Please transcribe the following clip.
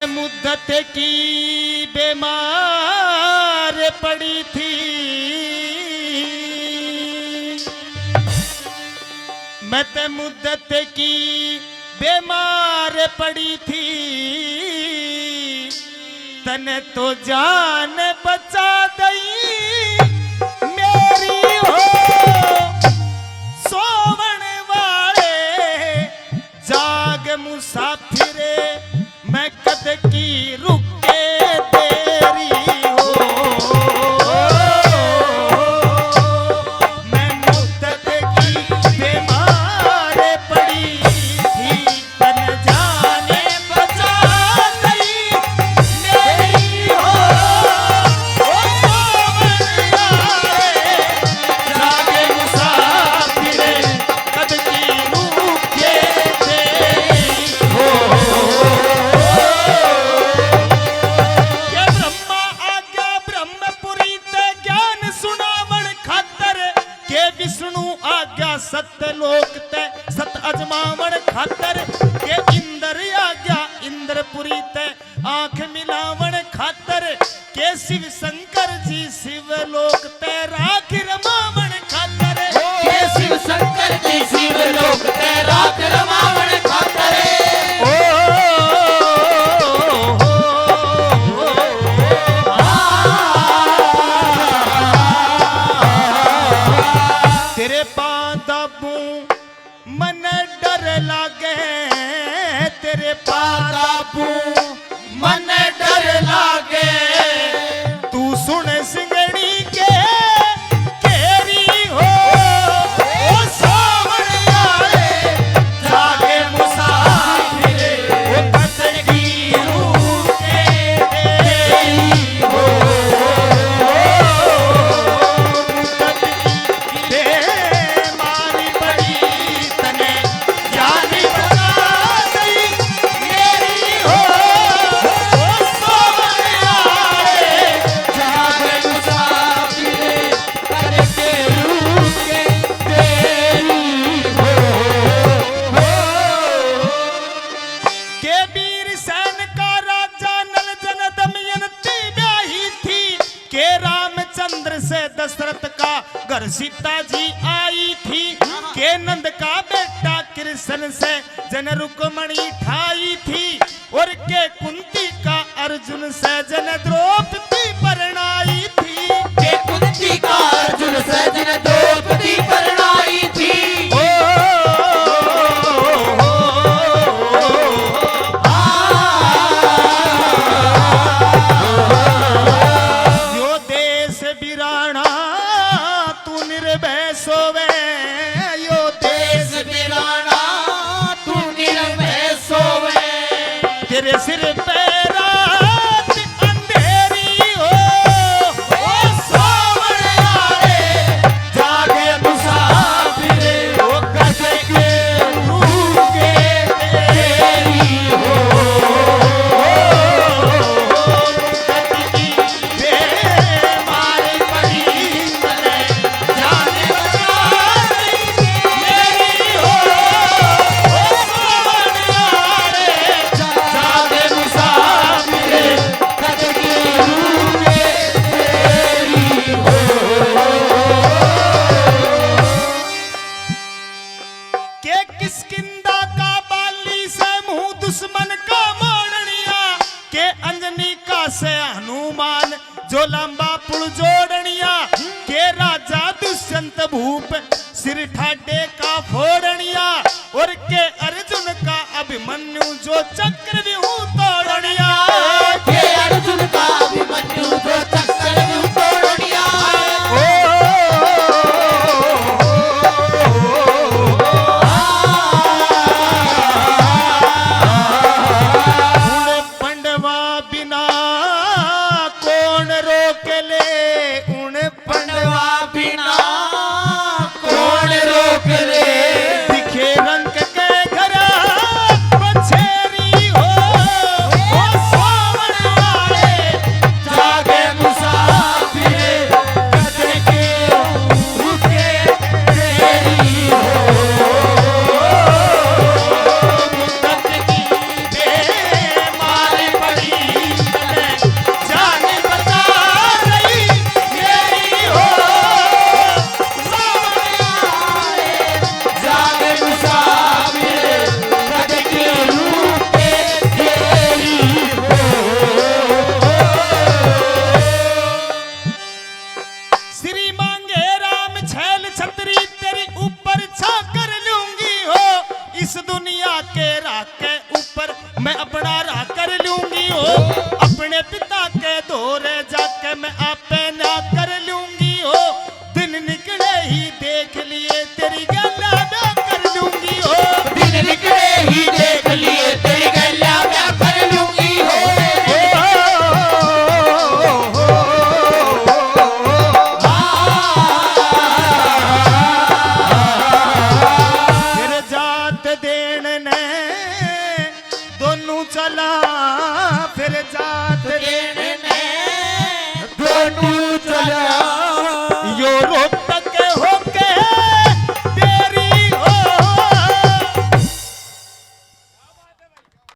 मुद्दत की बीमार पड़ी थी, मैं ते मुद्दत की बीमार पड़ी थी, तने तो जान बचा दई मेरी हो सोवन वाले जाग मुसाफिरे मैं कद की रुके तेरी हो। मैं मुद्दत की बीमार पड़ी थी, तन जाने बचा गई मेरी हो सोवन वाले जागे मुसाफिरे कद की रुके तेरी हो। विष्णु आज्ञा सत्य लोक ते सत अजमावण खातर के इंद्र आज्ञा इंद्रपुरी ते आंख मिलावण खातर के शिव शंकर जी शिव लोक ते राख रमावण खातर के शिव शंकर जी शिव लोक ते राख रमावण खातर तेरे पादाबू मन डर लागे, तेरे पादाबू मन डर लागे, तू सुन सिंगड़ी के केरी हो सोवन वाले जागे मुसाफिरे कद की रुके तेरी हो। रामचंद्र से दशरथ का घर सीता जी आई थी, के नंद का बेटा कृष्ण से जन रुक्मणी ठाई थी, और के कुंती का अर्जुन से जन द्रौपदी परणाई थी, के कुंती का अर्जुन से जन द्रौपदी परणाई थी। तेरे सिर पे रात अंधेरी हो सोवन वाले जागे मुसाफिरे कद के रुके तेरी हो। बीमार पड़ी तने जाने बचा मेरी हो सोवन वाले जागे मुसाफिरे कद की रुके तेरी हो। के किसकिंदा का बाली से मुंह दुश्मन का मोड़निया, के अंजनी का से हनुमान जो लंबा पुल जोड़निया, के राजा दुष्यंत भूप सिर ठाडे का फोड़निया, और के अर्जुन का अभिमन्यु जो चक्रव्यूह तोड़निया, के अर्जुन का अभिमन्यु जो चक्रव्यूह तोड़निया। पंडवा बिना कौन रोक ले, उन पंडवा बिना कौन रोक ले, दिखे रंग के घर बछेरी हो टू चल्या यो रोहतक